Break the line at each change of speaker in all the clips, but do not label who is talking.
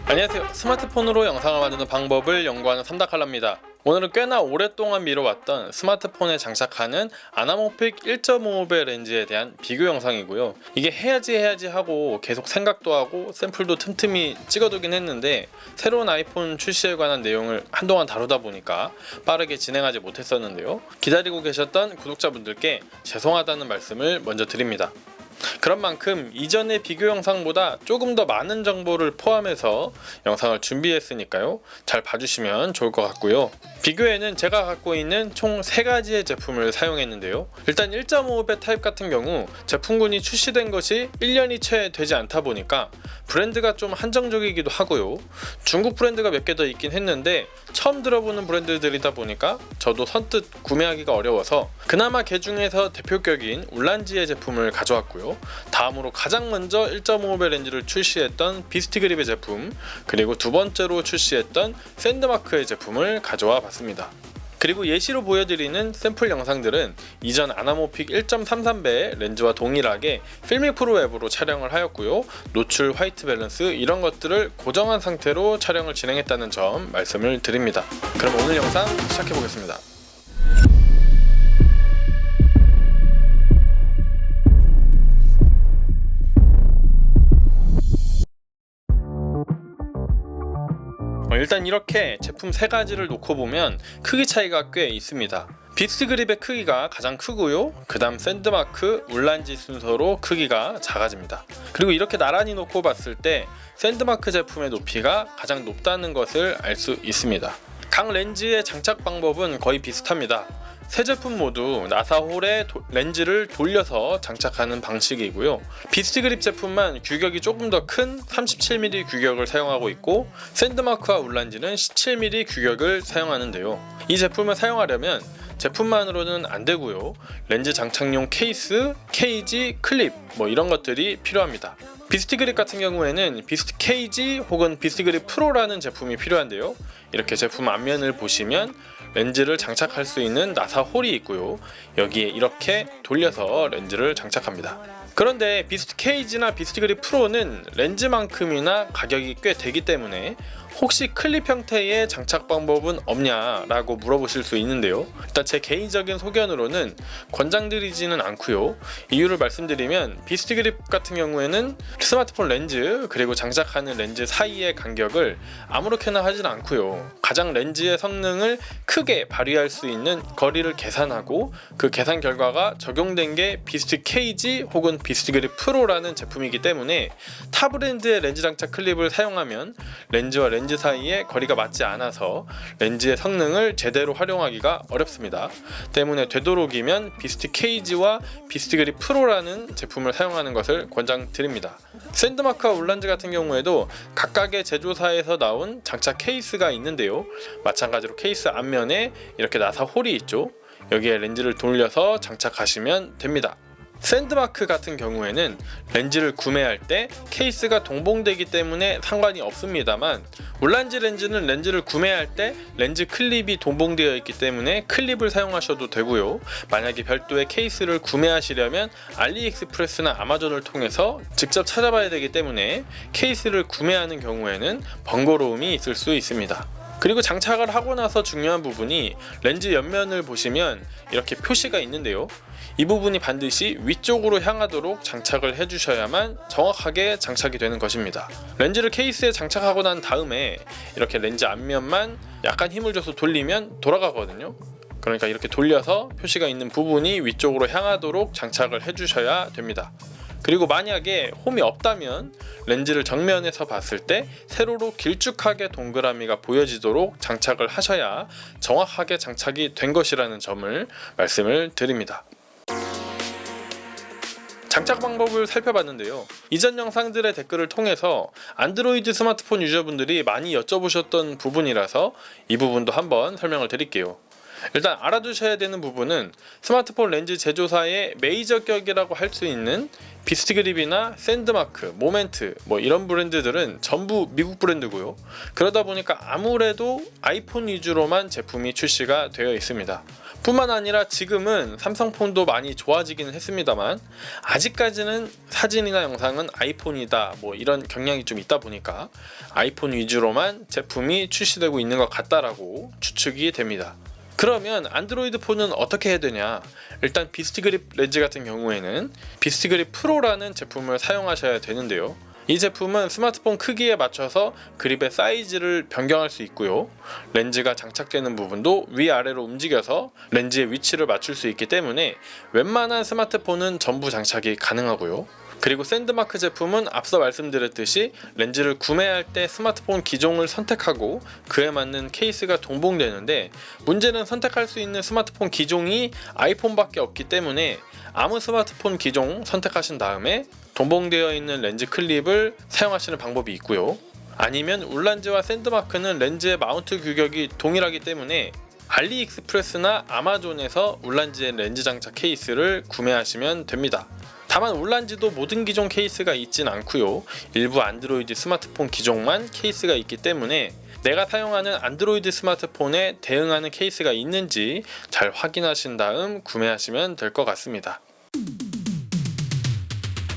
안녕하세요. 스마트폰으로 영상을 만드는 방법을 연구하는 삼다칼라입니다. 오늘은 꽤나 오랫동안 미뤄왔던 스마트폰에 장착하는 아나모픽 1.5배 렌즈에 대한 비교 영상이고요. 이게 해야지 하고 계속 생각도 하고 샘플도 틈틈이 찍어두긴 했는데 새로운 아이폰 출시에 관한 내용을 한동안 다루다 보니까 빠르게 진행하지 못했었는데요. 기다리고 계셨던 구독자분들께 죄송하다는 말씀을 먼저 드립니다. 그런 만큼 이전의 비교 영상보다 조금 더 많은 정보를 포함해서 영상을 준비했으니까요. 잘 봐주시면 좋을 것 같고요. 비교에는 제가 갖고 있는 총 3가지의 제품을 사용했는데요. 일단 1.5배 타입 같은 경우 제품군이 출시된 것이 1년이 채 되지 않다 보니까 브랜드가 좀 한정적이기도 하고요. 중국 브랜드가 몇 개 더 있긴 했는데 처음 들어보는 브랜드들이다 보니까 저도 선뜻 구매하기가 어려워서 그나마 그 중에서 대표격인 울란지의 제품을 가져왔고요. 다음으로 가장 먼저 1.5배 렌즈를 출시했던 비스트그립의 제품, 그리고 두 번째로 출시했던 샌드마크의 제품을 가져와 봤습니다. 그리고 예시로 보여드리는 샘플 영상들은 이전 아나모픽 1.33배 렌즈와 동일하게 필믹 프로 앱으로 촬영을 하였고요. 노출, 화이트 밸런스 이런 것들을 고정한 상태로 촬영을 진행했다는 점 말씀을 드립니다. 그럼 오늘 영상 시작해 보겠습니다. 일단 이렇게 제품 3가지를 놓고 보면 크기 차이가 꽤 있습니다. 비스트그립의 크기가 가장 크고요. 그 다음 샌드마크, 울란지 순서로 크기가 작아집니다. 그리고 이렇게 나란히 놓고 봤을 때 샌드마크 제품의 높이가 가장 높다는 것을 알 수 있습니다. 각 렌즈의 장착 방법은 거의 비슷합니다. 세 제품 모두 나사홀에 렌즈를 돌려서 장착하는 방식이고요. 비스트그립 제품만 규격이 조금 더 큰 37mm 규격을 사용하고 있고 샌드마크와 울란지는 17mm 규격을 사용하는데요. 이 제품을 사용하려면 제품만으로는 안 되고요. 렌즈 장착용 케이스, 케이지, 클립 이런 것들이 필요합니다. 비스트그립 같은 경우에는 비스트 케이지 혹은 비스트그립 프로라는 제품이 필요한데요. 이렇게 제품 앞면을 보시면 렌즈를 장착할 수 있는 나사 홀이 있고요. 여기에 이렇게 돌려서 렌즈를 장착합니다. 그런데 비스트 케이지나 비스트그립 프로는 렌즈만큼이나 가격이 꽤 되기 때문에 혹시 클립 형태의 장착 방법은 없냐라고 물어보실 수 있는데요. 일단 제 개인적인 소견으로는 권장드리지는 않고요. 이유를 말씀드리면 비스트그립 같은 경우에는 스마트폰 렌즈 그리고 장착하는 렌즈 사이의 간격을 아무렇게나 하진 않고요. 가장 렌즈의 성능을 크게 발휘할 수 있는 거리를 계산하고 그 계산 결과가 적용된 게 비스트 케이지 혹은 비스트그립 프로라는 제품이기 때문에 타 브랜드의 렌즈 장착 클립을 사용하면 렌즈와 렌즈 사이에 거리가 맞지 않아서 렌즈의 성능을 제대로 활용하기가 어렵습니다. 때문에 되도록이면 비스트 케이지와 비스트그립 프로라는 제품을 사용하는 것을 권장드립니다. 샌드마크와 울란지 같은 경우에도 각각의 제조사에서 나온 장착 케이스가 있는데요. 마찬가지로 케이스 앞면에 이렇게 나사 홀이 있죠. 여기에 렌즈를 돌려서 장착하시면 됩니다. 샌드마크 같은 경우에는 렌즈를 구매할 때 케이스가 동봉되기 때문에 상관이 없습니다만 울란지 렌즈는 렌즈를 구매할 때 렌즈 클립이 동봉되어 있기 때문에 클립을 사용하셔도 되고요. 만약에 별도의 케이스를 구매하시려면 알리익스프레스나 아마존을 통해서 직접 찾아봐야 되기 때문에 케이스를 구매하는 경우에는 번거로움이 있을 수 있습니다. 그리고 장착을 하고 나서 중요한 부분이 렌즈 옆면을 보시면 이렇게 표시가 있는데요. 이 부분이 반드시 위쪽으로 향하도록 장착을 해주셔야만 정확하게 장착이 되는 것입니다. 렌즈를 케이스에 장착하고 난 다음에 이렇게 렌즈 앞면만 약간 힘을 줘서 돌리면 돌아가거든요. 그러니까 이렇게 돌려서 표시가 있는 부분이 위쪽으로 향하도록 장착을 해주셔야 됩니다. 그리고 만약에 홈이 없다면 렌즈를 정면에서 봤을 때 세로로 길쭉하게 동그라미가 보여지도록 장착을 하셔야 정확하게 장착이 된 것이라는 점을 말씀을 드립니다. 장착 방법을 살펴봤는데요. 이전 영상들의 댓글을 통해서 안드로이드 스마트폰 유저분들이 많이 여쭤보셨던 부분이라서 이 부분도 한번 설명을 드릴게요. 일단 알아두셔야 되는 부분은 스마트폰 렌즈 제조사의 메이저격이라고 할 수 있는 비스트그립이나 샌드마크, 모멘트 이런 브랜드들은 전부 미국 브랜드고요. 그러다 보니까 아무래도 아이폰 위주로만 제품이 출시가 되어 있습니다. 뿐만 아니라 지금은 삼성폰도 많이 좋아지기는 했습니다만 아직까지는 사진이나 영상은 아이폰이다 뭐 이런 경향이 좀 있다 보니까 아이폰 위주로만 제품이 출시되고 있는 것 같다라고 추측이 됩니다. 그러면 안드로이드 폰은 어떻게 해야 되냐? 일단 비스트 그립 렌즈 같은 경우에는 비스트 그립 프로라는 제품을 사용하셔야 되는데요. 이 제품은 스마트폰 크기에 맞춰서 그립의 사이즈를 변경할 수 있고요. 렌즈가 장착되는 부분도 위아래로 움직여서 렌즈의 위치를 맞출 수 있기 때문에 웬만한 스마트폰은 전부 장착이 가능하고요. 그리고 샌드마크 제품은 앞서 말씀드렸듯이 렌즈를 구매할 때 스마트폰 기종을 선택하고 그에 맞는 케이스가 동봉되는데 문제는 선택할 수 있는 스마트폰 기종이 아이폰밖에 없기 때문에 아무 스마트폰 기종 선택하신 다음에 동봉되어 있는 렌즈 클립을 사용하시는 방법이 있고요. 아니면 울란지와 샌드마크는 렌즈의 마운트 규격이 동일하기 때문에 알리익스프레스나 아마존에서 울란지의 렌즈 장착 케이스를 구매하시면 됩니다. 다만 울란지도 모든 기종 케이스가 있진 않고요. 일부 안드로이드 스마트폰 기종만 케이스가 있기 때문에 내가 사용하는 안드로이드 스마트폰에 대응하는 케이스가 있는지 잘 확인하신 다음 구매하시면 될 것 같습니다.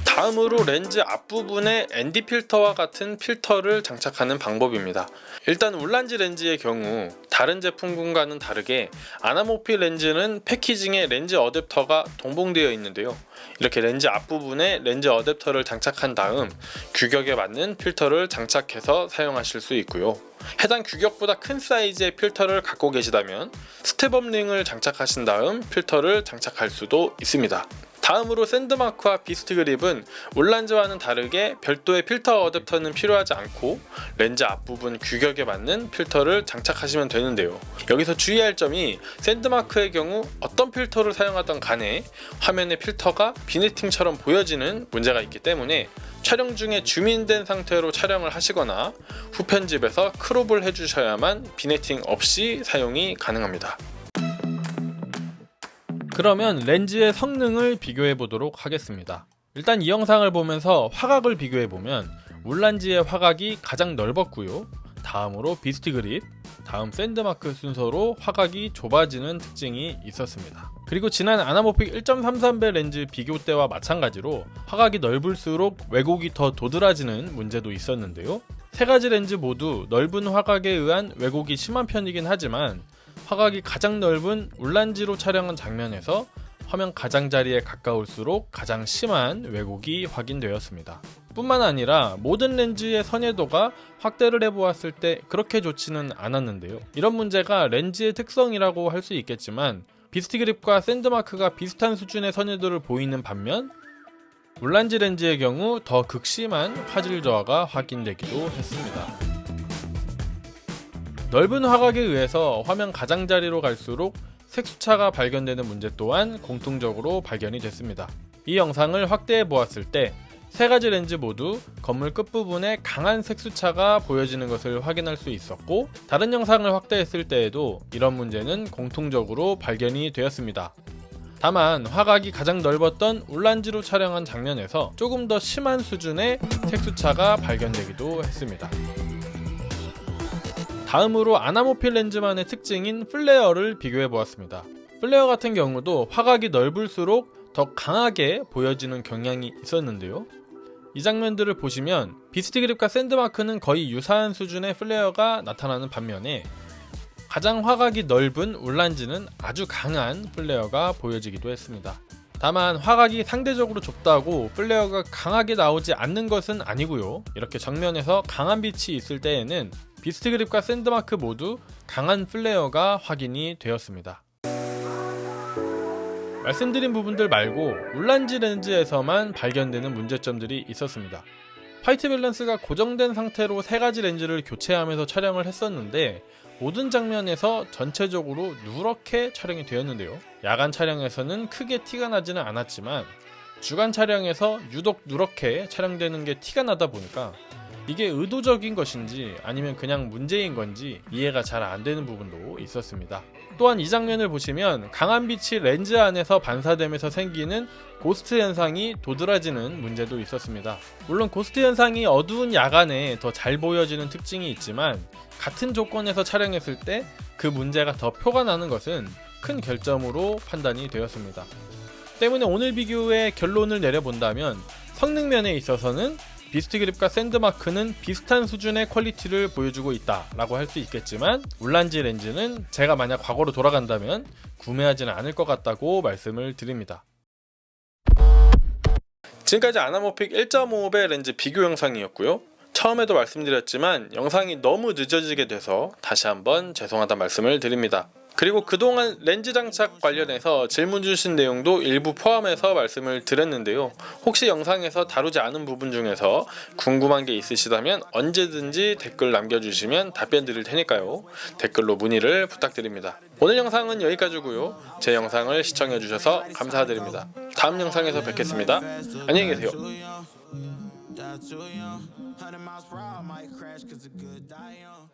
다음으로 렌즈 앞부분에 ND 필터와 같은 필터를 장착하는 방법입니다. 일단 울란지 렌즈의 경우 다른 제품군과는 다르게 아나모피 렌즈는 패키징에 렌즈 어댑터가 동봉되어 있는데요. 이렇게 렌즈 앞부분에 렌즈 어댑터를 장착한 다음 규격에 맞는 필터를 장착해서 사용하실 수 있고요. 해당 규격보다 큰 사이즈의 필터를 갖고 계시다면 스텝업 링을 장착하신 다음 필터를 장착할 수도 있습니다. 다음으로 샌드마크와 비스트 그립은 울란지와는 다르게 별도의 필터 어댑터는 필요하지 않고 렌즈 앞부분 규격에 맞는 필터를 장착하시면 되는데요. 여기서 주의할 점이 샌드마크의 경우 어떤 필터를 사용하던 간에 화면에 필터가 비네팅처럼 보여지는 문제가 있기 때문에 촬영 중에 줌인된 상태로 촬영을 하시거나 후편집에서 크롭을 해주셔야만 비네팅 없이 사용이 가능합니다. 그러면 렌즈의 성능을 비교해 보도록 하겠습니다. 일단 이 영상을 보면서 화각을 비교해 보면 울란지의 화각이 가장 넓었고요. 다음으로 비스트 그립, 다음 샌드마크 순서로 화각이 좁아지는 특징이 있었습니다. 그리고 지난 아나모픽 1.33배 렌즈 비교 때와 마찬가지로 화각이 넓을수록 왜곡이 더 도드라지는 문제도 있었는데요. 세 가지 렌즈 모두 넓은 화각에 의한 왜곡이 심한 편이긴 하지만 화각이 가장 넓은 울란지로 촬영한 장면에서 화면 가장자리에 가까울수록 가장 심한 왜곡이 확인되었습니다. 뿐만 아니라 모든 렌즈의 선회도가 확대를 해보았을 때 그렇게 좋지는 않았는데요. 이런 문제가 렌즈의 특성이라고 할 수 있겠지만 비스트 그립과 샌드마크가 비슷한 수준의 선회도를 보이는 반면 울란지 렌즈의 경우 더 극심한 화질 저하가 확인되기도 했습니다. 넓은 화각에 의해서 화면 가장자리로 갈수록 색수차가 발견되는 문제 또한 공통적으로 발견이 됐습니다. 이 영상을 확대해 보았을 때 세 가지 렌즈 모두 건물 끝부분에 강한 색수차가 보여지는 것을 확인할 수 있었고 다른 영상을 확대했을 때에도 이런 문제는 공통적으로 발견이 되었습니다. 다만 화각이 가장 넓었던 울란지로 촬영한 장면에서 조금 더 심한 수준의 색수차가 발견되기도 했습니다. 다음으로 아나모필 렌즈만의 특징인 플레어를 비교해 보았습니다. 플레어 같은 경우도 화각이 넓을수록 더 강하게 보여지는 경향이 있었는데요. 이 장면들을 보시면 비스트 그립과 샌드마크는 거의 유사한 수준의 플레어가 나타나는 반면에 가장 화각이 넓은 울란지는 아주 강한 플레어가 보여지기도 했습니다. 다만 화각이 상대적으로 좁다고 플레어가 강하게 나오지 않는 것은 아니고요. 이렇게 정면에서 강한 빛이 있을 때에는 비스트 그립과 샌드마크 모두 강한 플레어가 확인이 되었습니다. 말씀드린 부분들 말고 울란지 렌즈에서만 발견되는 문제점들이 있었습니다. 화이트 밸런스가 고정된 상태로 세 가지 렌즈를 교체하면서 촬영을 했었는데 모든 장면에서 전체적으로 누렇게 촬영이 되었는데요. 야간 촬영에서는 크게 티가 나지는 않았지만 주간 촬영에서 유독 누렇게 촬영되는 게 티가 나다 보니까 이게 의도적인 것인지 아니면 그냥 문제인 건지 이해가 잘 안 되는 부분도 있었습니다. 또한 이 장면을 보시면 강한 빛이 렌즈 안에서 반사되면서 생기는 고스트 현상이 도드라지는 문제도 있었습니다. 물론 고스트 현상이 어두운 야간에 더 잘 보여지는 특징이 있지만 같은 조건에서 촬영했을 때 그 문제가 더 표가 나는 것은 큰 결점으로 판단이 되었습니다. 때문에 오늘 비교의 결론을 내려본다면 성능면에 있어서는 비스트그립과 샌드마크는 비슷한 수준의 퀄리티를 보여주고 있다라고 할 수 있겠지만 울란지 렌즈는 제가 만약 과거로 돌아간다면 구매하지는 않을 것 같다고 말씀을 드립니다. 지금까지 아나모픽 1.5배 렌즈 비교 영상이었고요. 처음에도 말씀드렸지만 영상이 너무 늦어지게 돼서 다시 한번 죄송하다 말씀을 드립니다. 그리고 그동안 렌즈 장착 관련해서 질문 주신 내용도 일부 포함해서 말씀을 드렸는데요. 혹시 영상에서 다루지 않은 부분 중에서 궁금한 게 있으시다면 언제든지 댓글 남겨주시면 답변 드릴 테니까요. 댓글로 문의를 부탁드립니다. 오늘 영상은 여기까지고요. 제 영상을 시청해주셔서 감사드립니다. 다음 영상에서 뵙겠습니다. 안녕히 계세요.
Not too young. 100 miles per hour, might crash 'cause a good die young.